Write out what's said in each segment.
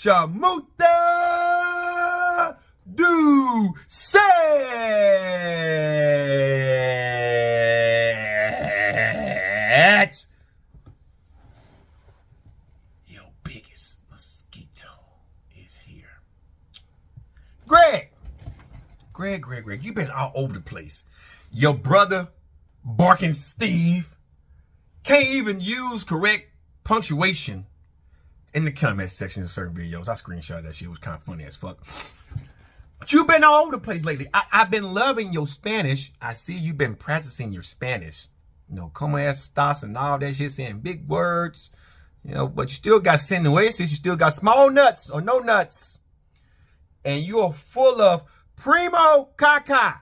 Chamuta Doucette. Your biggest mosquito is here. Greg, you've been all over the place. Your brother, Barking Steve, can't even use correct punctuation in the comment section of certain videos. I screenshot that shit. It was kind of funny as fuck. But you've been all over the place lately. I've been loving your Spanish. I see you've been practicing your Spanish. You know, como estas and all that shit, saying big words. You know, but you still got sinueces. You still got small nuts or no nuts. And you're full of primo caca.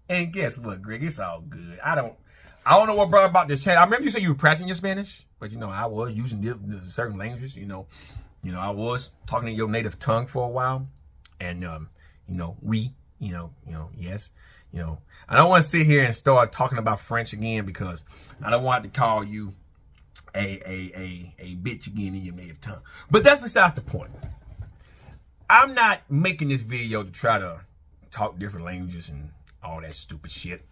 And guess what, Greg? It's all good. I don't know what brought about this change. I remember you said you were practicing your Spanish, but you know, I was using certain languages. You know, I was talking in your native tongue for a while, and yes, I don't want to sit here and start talking about French again because I don't want to call you a bitch again in your native tongue. But that's besides the point. I'm not making this video to try to talk different languages and all that stupid shit.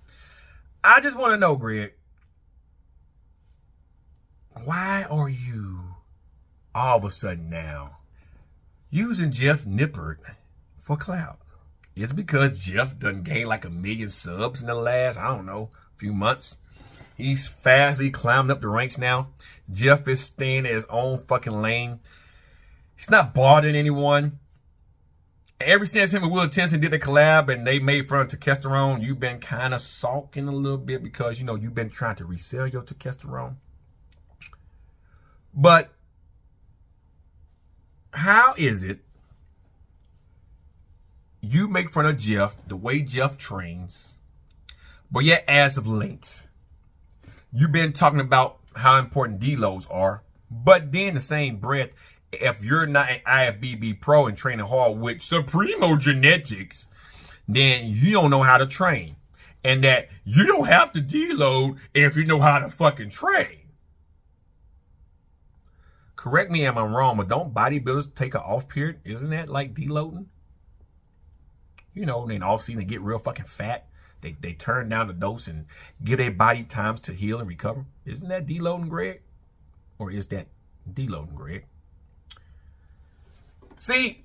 I just want to know, Greg, why are you all of a sudden now using Jeff Nippert for clout? It's because Jeff done gained like 1 million subs in the last, I don't know, few months. He's fastly climbing up the ranks now. Jeff is staying in his own fucking lane. He's not bothering anyone. Ever since him and Will Tennyson did the collab and they made fun of testosterone, you've been kind of sulking a little bit because, you know, you've been trying to resell your testosterone. But how is it you make fun of Jeff, the way Jeff trains, but yet as of late, you've been talking about how important deloads are, but then the same breath, if you're not an IFBB pro and training hard with Supremo genetics, then you don't know how to train. And that you don't have to deload if you know how to fucking train. Correct me if I'm wrong, but don't bodybuilders take an off period? Isn't that like deloading? You know, in off season, they get real fucking fat. They turn down the dose and give their body times to heal and recover. Isn't that deloading, Greg? Or is that deloading, Greg? See,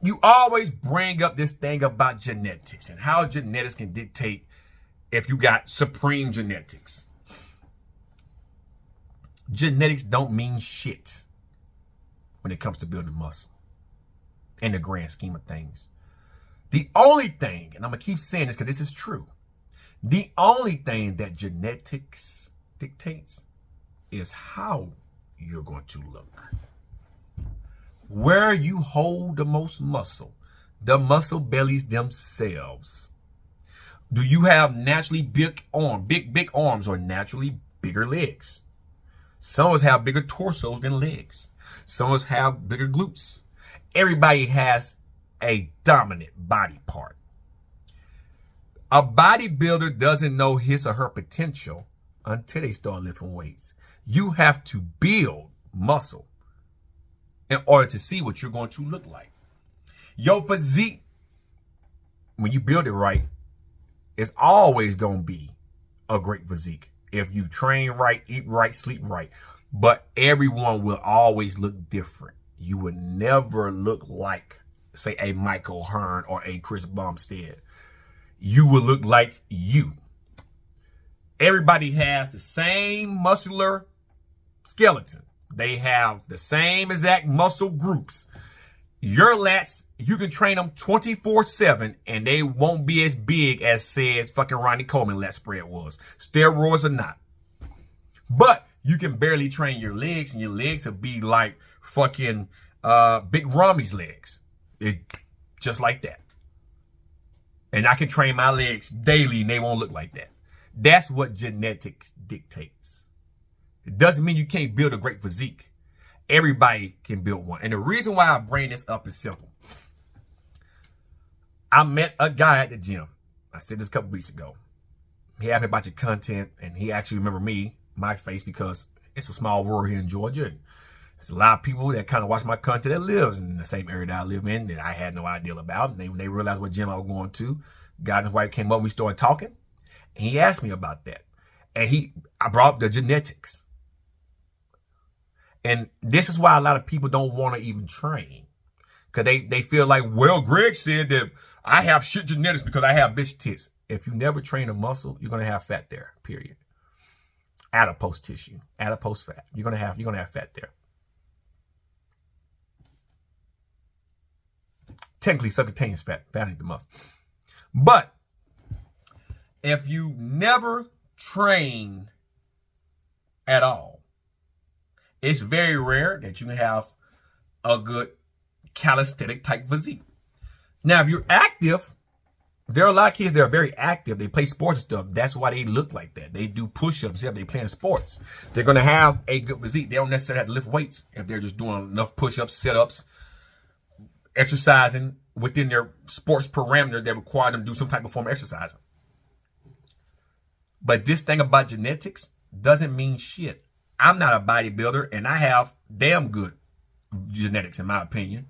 you always bring up this thing about genetics and how genetics can dictate if you got supreme genetics. Genetics don't mean shit when it comes to building muscle in the grand scheme of things. The only thing, and I'm going to keep saying this because this is true, the only thing that genetics dictates is how you're going to look. Where you hold the most muscle, the muscle bellies themselves. Do you have naturally big arms or naturally bigger legs? Some of us have bigger torsos than legs. Some of us have bigger glutes. Everybody has a dominant body part. A bodybuilder doesn't know his or her potential until they start lifting weights. You have to build muscle in order to see what you're going to look like. Your physique, when you build it right, is always going to be a great physique. If you train right, eat right, sleep right. But everyone will always look different. You would never look like, say, a Michael Hearn or a Chris Bumstead. You will look like you. Everybody has the same muscular skeleton. They have the same exact muscle groups. Your lats, you can train them 24/7 and they won't be as big as said fucking Ronnie Coleman lat spread was. Steroids or not. But you can barely train your legs and your legs will be like fucking Big Rami's legs. Just like that. And I can train my legs daily and they won't look like that. That's what genetics dictates. It doesn't mean you can't build a great physique. Everybody can build one. And the reason why I bring this up is simple. I met a guy at the gym. I said this a couple weeks ago. He asked me about your content, and he actually remembered me, my face, because it's a small world here in Georgia. And There's a lot of people that kind of watch my content that lives in the same area that I live in that I had no idea about. And when they realized what gym I was going to, guy and his wife came up, we started talking, and he asked me about that. And I brought up the genetics. And this is why a lot of people don't want to even train. Because they feel like, well, Greg said that I have shit genetics because I have bitch tits. If you never train a muscle, you're going to have fat there, period. Adipose tissue, adipose fat. You're going to have fat there. Technically subcutaneous fat ain't the muscle. But if you never train at all, it's very rare that you have a good calisthenic type physique. Now, if you're active, there are a lot of kids that are very active. They play sports and stuff. That's why they look like that. They do push-ups if they playing sports. They're going to have a good physique. They don't necessarily have to lift weights if they're just doing enough push-ups, sit-ups, exercising within their sports parameter that require them to do some type of form of exercising. But this thing about genetics doesn't mean shit. I'm not a bodybuilder, and I have damn good genetics, in my opinion,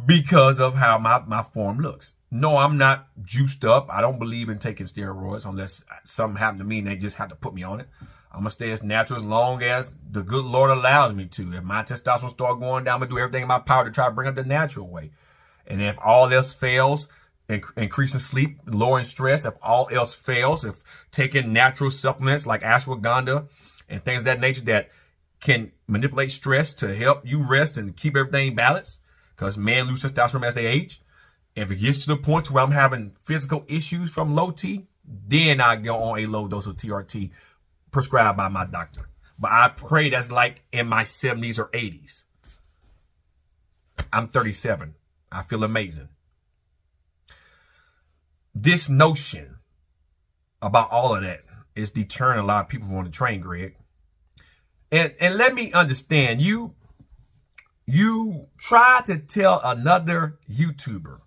because of how my form looks. No, I'm not juiced up. I don't believe in taking steroids unless something happened to me and they just have to put me on it. I'm going to stay as natural as long as the good Lord allows me to. If my testosterone start going down, I'm going to do everything in my power to try to bring up the natural way. And if all else fails, increasing sleep, lowering stress, if all else fails, if taking natural supplements like ashwagandha and things of that nature that can manipulate stress to help you rest and keep everything balanced, because men lose testosterone as they age. If it gets to the point where I'm having physical issues from low T, then I go on a low dose of TRT prescribed by my doctor. But I pray that's like in my 70s or 80s. I'm 37. I feel amazing. This notion about all of that is deterring a lot of people who want to train, Greg. And let me understand, you try to tell another YouTuber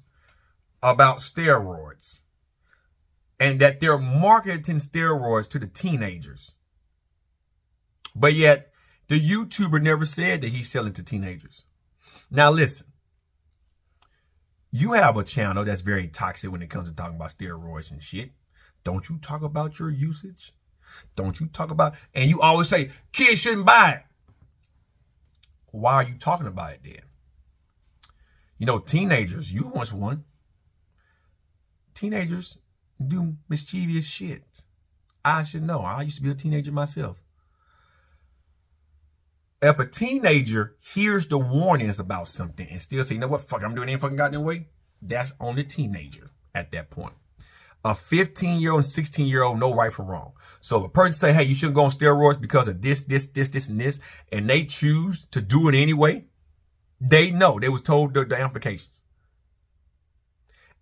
about steroids and that they're marketing steroids to the teenagers. But yet, the YouTuber never said that he's selling to teenagers. Now listen, you have a channel that's very toxic when it comes to talking about steroids and shit. Don't you talk about your usage? Don't you talk about, and you always say, kids shouldn't buy it. Why are you talking about it then? You know, teenagers, you once one. Teenagers do mischievous shit. I should know. I used to be a teenager myself. If a teenager hears the warnings about something and still say, you know what, fuck, I'm doing any fucking goddamn way, that's on the teenager at that point. A 15-year-old and 16-year-old know right from wrong. So if a person say, hey, you shouldn't go on steroids because of this, and this, and they choose to do it anyway, they know. They was told the implications.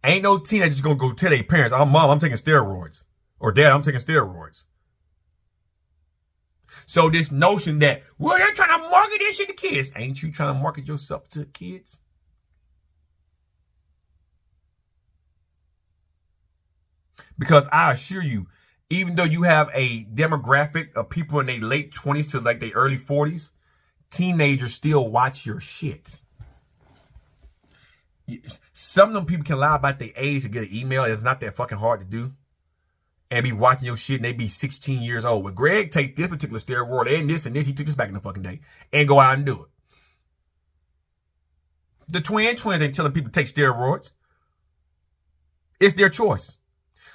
Ain't no teenagers gonna go tell their parents, oh, mom, I'm taking steroids. Or dad, I'm taking steroids. So this notion that, well, they're trying to market this shit to kids. Ain't you trying to market yourself to kids? Because I assure you, even though you have a demographic of people in their late 20s to like their early 40s, teenagers still watch your shit. Some of them people can lie about their age to get an email. It's not that fucking hard to do. And be watching your shit and they be 16 years old. When Greg take this particular steroid and this, he took this back in the fucking day and go out and do it. The twins ain't telling people to take steroids. It's their choice.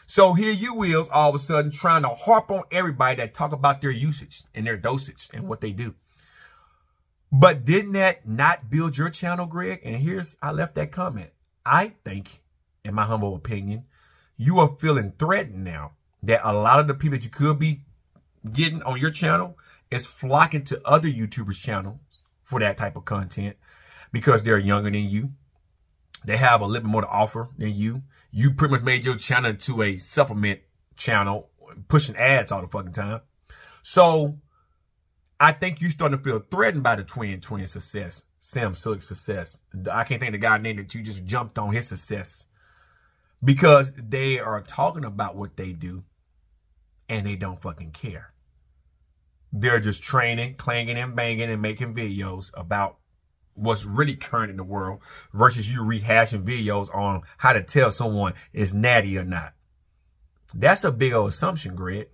So here you is all of a sudden trying to harp on everybody that talk about their usage and their dosage and what they do. But didn't that not build your channel, Greg? And I left that comment. I think, in my humble opinion, you are feeling threatened now that a lot of the people that you could be getting on your channel is flocking to other YouTubers' channels for that type of content because they're younger than you. They have a little bit more to offer than you. You pretty much made your channel into a supplement channel, pushing ads all the fucking time. So I think you're starting to feel threatened by the twin success, Sam Silik's success. I can't think of the guy's name that you just jumped on his success. Because they are talking about what they do and they don't fucking care. They're just training, clanging and banging and making videos about what's really current in the world versus you rehashing videos on how to tell someone is natty or not. That's a big old assumption, Greg.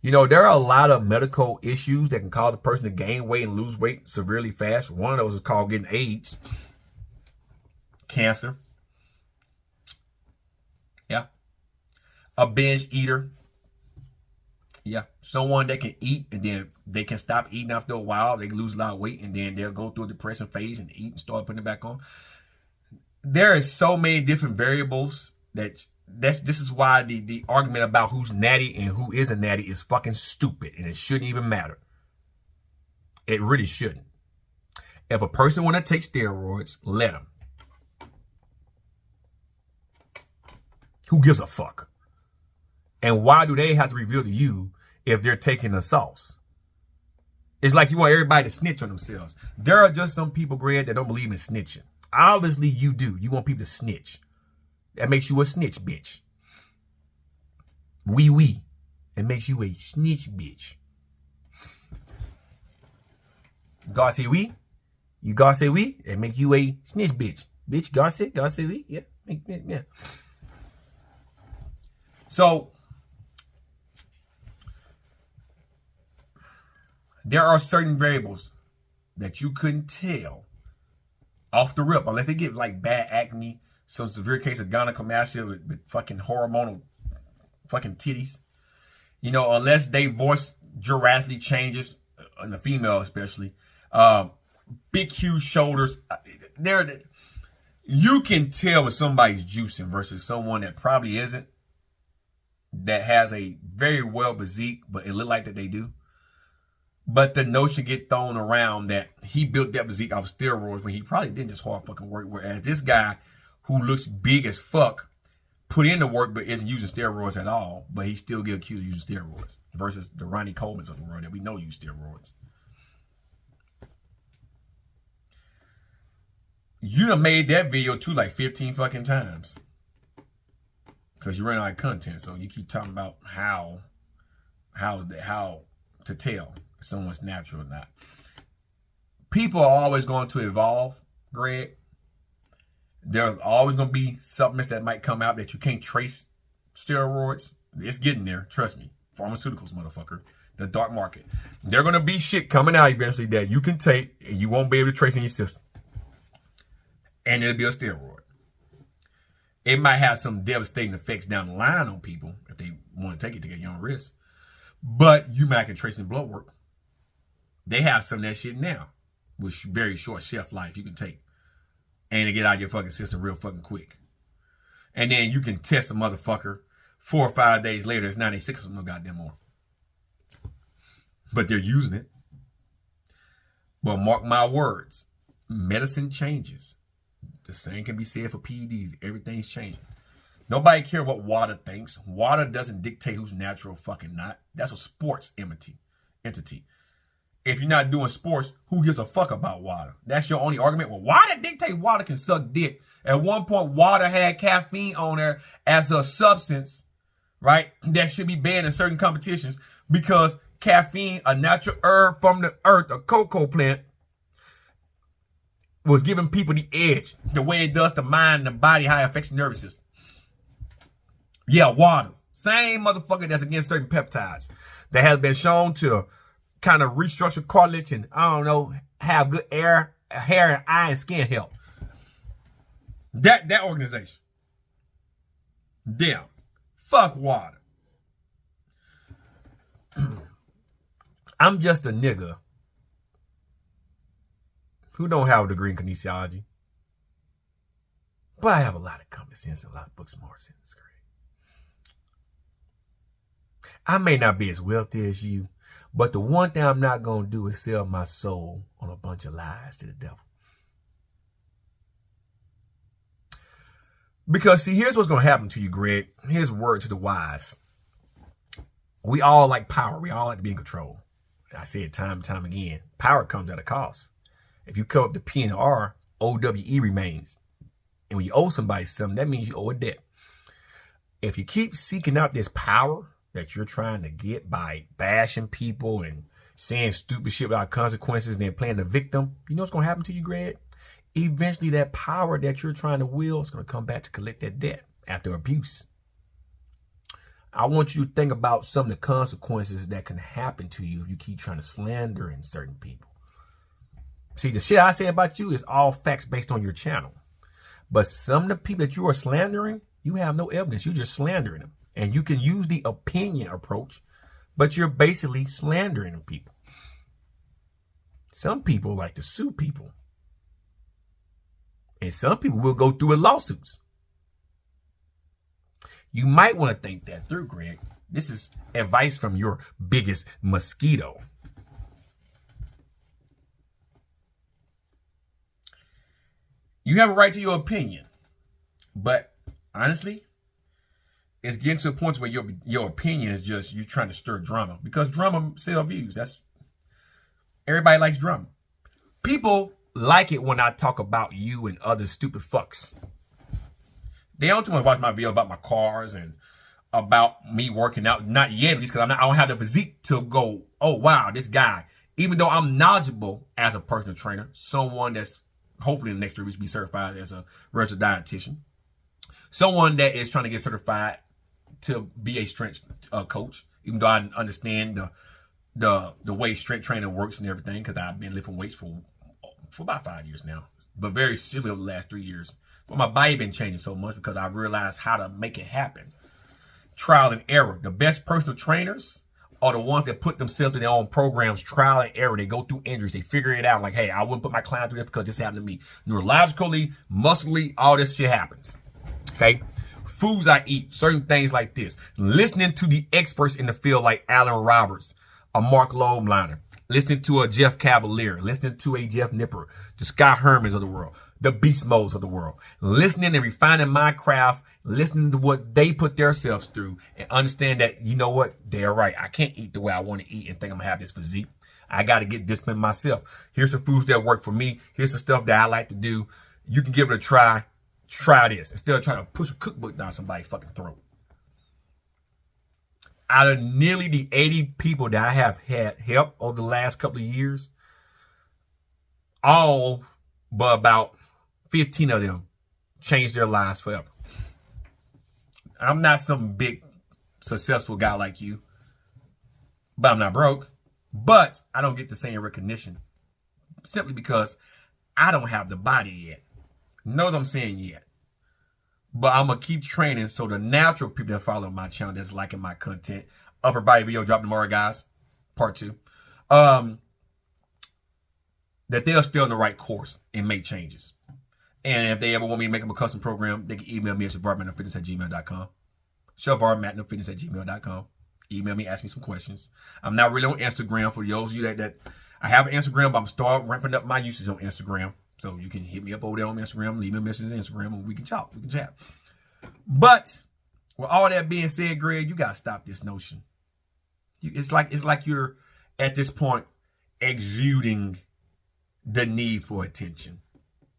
You know, there are a lot of medical issues that can cause a person to gain weight and lose weight severely fast. One of those is called getting AIDS, cancer. Yeah. A binge eater. Yeah. Someone that can eat and then they can stop eating after a while. They lose a lot of weight and then they'll go through a depressing phase and eat and start putting it back on. There is so many different variables this is why the argument about who's natty and who isn't natty is fucking stupid, and it shouldn't even matter. It really shouldn't. If a person want to take steroids, let them. Who gives a fuck? And why do they have to reveal to you if they're taking the sauce? It's like you want everybody to snitch on themselves. There are just some people, Greg, that don't believe in snitching. Obviously, you do. You want people to snitch. That makes you a snitch bitch. Oui. It makes you a snitch bitch. God say oui. You God say oui. It make you a snitch bitch. Bitch, God say oui. Yeah. Yeah. So, there are certain variables that you couldn't tell off the rip unless they get like bad acne, some severe case of gynecomastia with fucking hormonal fucking titties. You know, unless they voice drastically changes, in the female especially. Big, huge shoulders. You can tell if somebody's juicing versus someone that probably isn't. That has a very well physique, but it look like that they do. But the notion get thrown around that he built that physique off steroids when he probably didn't just hard fucking work. Whereas this guy who looks big as fuck put in the work but isn't using steroids at all, but he still get accused of using steroids versus the Ronnie Colemans of the world that we know use steroids. You done made that video too like 15 fucking times because you run out of content, so you keep talking about how to tell if someone's natural or not. People are always going to evolve, Greg. There's always going to be supplements that might come out that you can't trace steroids. It's getting there. Trust me. Pharmaceuticals, motherfucker. The dark market. There's going to be shit coming out eventually that you can take and you won't be able to trace in your system. And it'll be a steroid. It might have some devastating effects down the line on people if they want to take it to get your own risk. But you might can trace in blood work. They have some of that shit now with very short shelf life you can take. And to get out of your fucking system real fucking quick. And then you can test a motherfucker 4 or 5 days later. It's 96 of them no goddamn more. But they're using it. Well, mark my words. Medicine changes. The same can be said for PEDs. Everything's changing. Nobody cares what water thinks. Water doesn't dictate who's natural or fucking not. That's a sports entity. If you're not doing sports, who gives a fuck about water? That's your only argument. Well, water dictate water can suck dick. At one point, water had caffeine on there as a substance, right? That should be banned in certain competitions because caffeine, a natural herb from the earth, a cocoa plant, was giving people the edge, the way it does the mind and the body, how it affects the nervous system. Yeah, water. Same motherfucker that's against certain peptides that has been shown to kind of restructure cartilage and, I don't know, have good hair and eye and skin health. That organization. Damn. Fuck water. I'm just a nigga who don't have a degree in kinesiology. But I have a lot of common sense and a lot of book smarts in this grade. I may not be as wealthy as you, but the one thing I'm not going to do is sell my soul on a bunch of lies to the devil. Because, see, here's what's going to happen to you, Greg. Here's a word to the wise. We all like power. We all like to be in control. I say it time and time again. Power comes at a cost. If you cut up the P and R, OWE remains. And when you owe somebody something, that means you owe a debt. If you keep seeking out this power that you're trying to get by bashing people and saying stupid shit without consequences and then playing the victim, you know what's going to happen to you, Greg? Eventually that power that you're trying to wield is going to come back to collect that debt after abuse. I want you to think about some of the consequences that can happen to you if you keep trying to slander in certain people. See, the shit I say about you is all facts based on your channel. But some of the people that you are slandering, you have no evidence. You're just slandering them. And you can use the opinion approach, but you're basically slandering people. Some people like to sue people. And some people will go through with lawsuits. You might want to think that through, Greg. This is advice from your biggest mosquito. You have a right to your opinion. But honestly, it's getting to a point where your opinion is just you trying to stir drama. Because drama sells views. Everybody likes drama. People like it when I talk about you and other stupid fucks. They don't want to watch my video about my cars and about me working out. Not yet, at least, because I don't have the physique to go, oh, wow, this guy. Even though I'm knowledgeable as a personal trainer, someone that's hopefully in the next 3 weeks be certified as a registered dietitian, someone that is trying to get certified to be a strength coach, even though I understand the way strength training works and everything, because I've been lifting weights for about 5 years now, but very silly over the last 3 years. But my body been changing so much because I realized how to make it happen. Trial and error. The best personal trainers are the ones that put themselves in their own programs, trial and error. They go through injuries. They figure it out. Like, hey, I wouldn't put my client through this because this happened to me. Neurologically, muscally, all this shit happens. Okay? Foods I eat, certain things like this. Listening to the experts in the field like Alan Roberts, a Mark Lobliner. Listening to a Jeff Cavalier. Listening to a Jeff Nipper. The Scott Hermans of the world. The beast modes of the world. Listening and refining my craft, listening to what they put themselves through, and understand that, you know what, they're right. I can't eat the way I want to eat and think I'm gonna have this physique. I got to get disciplined myself. Here's the foods that work for me. Here's the stuff that I like to do. You can give it a try. Try this instead of trying to push a cookbook down somebody's fucking throat. Out of nearly the 80 people that I have had help over the last couple of years, all but about 15 of them changed their lives forever. I'm not some big successful guy like you, but I'm not broke. But I don't get the same recognition simply because I don't have the body yet. Knows what I'm saying yet. But I'm going to keep training so the natural people that follow my channel that's liking my content, upper body video drop tomorrow, guys, part 2, that they'll stay on the right course and make changes. And if they ever want me to make them a custom program, they can email me at savarmatnerfitness@gmail.com. savarmatnerfitness@gmail.com. Email me, ask me some questions. I'm not really on Instagram. For those of you that I have an Instagram, but I'm starting ramping up my usage on Instagram. So you can hit me up over there on Instagram, leave me a message on Instagram, and we can talk, we can chat. But with all that being said, Greg, you gotta stop this notion. It's like you're at this point exuding the need for attention.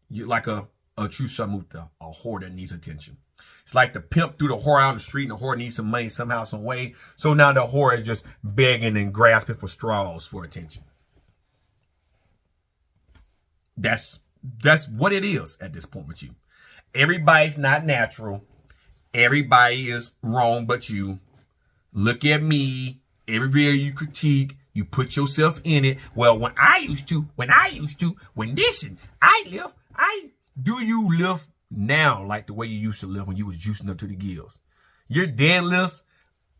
You're like a true shamuta, a whore that needs attention. It's like the pimp threw the whore out on the street and the whore needs some money somehow, some way. So now the whore is just begging and grasping for straws for attention. That's what it is at this point with you. Everybody's not natural. Everybody is wrong but you. Look at me. Every video you critique, you put yourself in it. Well, when this and do you lift now like the way you used to lift when you was juicing up to the gills? Your deadlifts,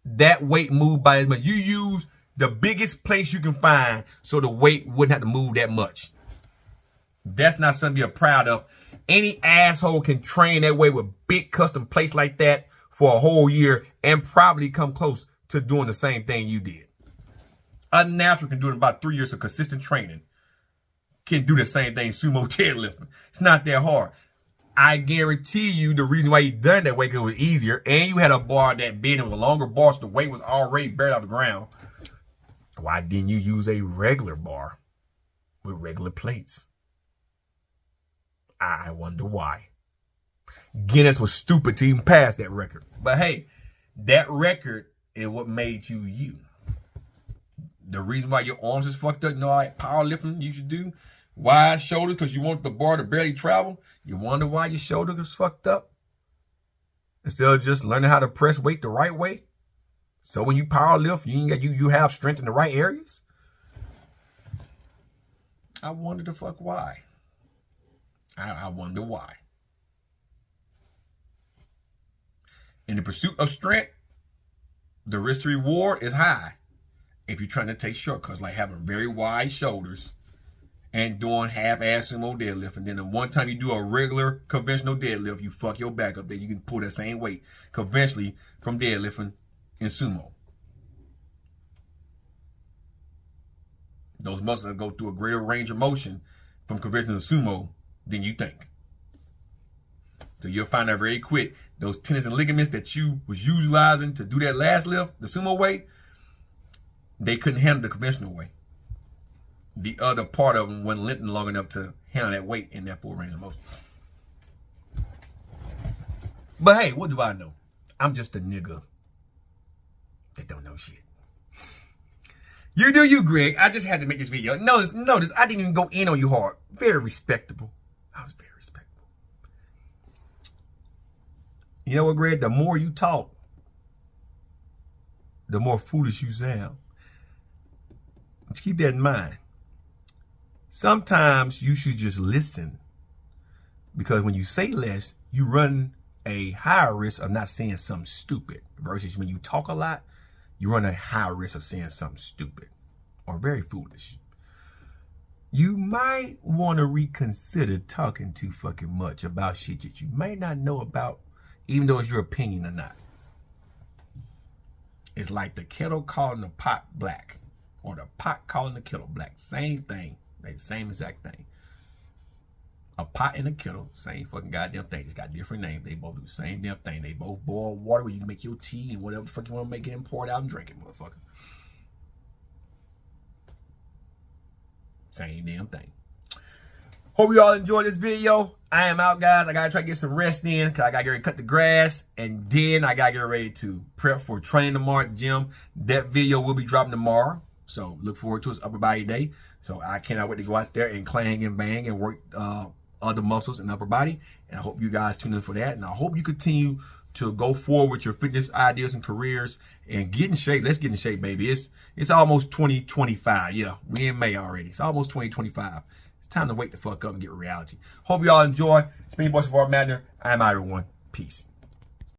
that weight moved by as much. You use the biggest place you can find so the weight wouldn't have to move that much. That's not something you're proud of. Any asshole can train that way with big custom plates like that for a whole year and probably come close to doing the same thing you did. A natural can do it in about 3 years of consistent training. Can do the same thing sumo deadlifting. It's not that hard. I guarantee you the reason why you done that way because it was easier and you had a bar that big and was a longer bar so the weight was already buried off the ground. Why didn't you use a regular bar with regular plates? I wonder why. Guinness was stupid to even pass that record. But hey, that record is what made you you. The reason why your arms is fucked up, you know, like powerlifting you should do, wide shoulders because you want the bar to barely travel. You wonder why your shoulder is fucked up? Instead of just learning how to press weight the right way. So when you powerlift, you have strength in the right areas. I wonder the fuck why. I wonder why. In the pursuit of strength, the risk to reward is high. If you're trying to take shortcuts, like having very wide shoulders and doing half-ass sumo deadlift, and then the one time you do a regular conventional deadlift, you fuck your back up, then you can pull that same weight conventionally from deadlifting in sumo. Those muscles go through a greater range of motion from conventional sumo than you think. So you'll find that very quick. Those tendons and ligaments that you was utilizing to do that last lift, the sumo way, they couldn't handle the conventional way. The other part of them wasn't lengthened long enough to handle that weight in that full range of motion. But hey, what do I know? I'm just a nigga that don't know shit. You do you, Greg. I just had to make this video. Notice, I didn't even go in on you hard. Very respectable. I was very respectable. You know what, Greg? The more you talk, the more foolish you sound. Let's keep that in mind. Sometimes you should just listen, because when you say less, you run a higher risk of not saying something stupid, versus when you talk a lot, you run a higher risk of saying something stupid or very foolish. You might want to reconsider talking too fucking much about shit that you may not know about, even though it's your opinion or not. It's like the kettle calling the pot black, or the pot calling the kettle black. Same thing. Like the same exact thing. A pot and a kettle, same fucking goddamn thing. Just got different names. They both do the same damn thing. They both boil water where you can make your tea and whatever the fuck you want to make it and pour it out and drink it, motherfucker. Same damn thing. Hope you all enjoyed this video. I am out, guys. I gotta try to get some rest in, because I gotta get ready to cut the grass, and then I gotta get ready to prep for training tomorrow at the gym. That video will be dropping tomorrow, so look forward to it. It's upper body day, so I cannot wait to go out there and clang and bang and work other muscles in upper body. And I hope you guys tune in for that, and I hope you continue to go forward with your fitness ideas and careers and get in shape. Let's get in shape, baby. It's almost 2025. Yeah, we in May already. It's almost 2025. It's time to wake the fuck up and get reality. Hope you all enjoy. It's me, boy, Savar Matner. I am out, everyone. Peace.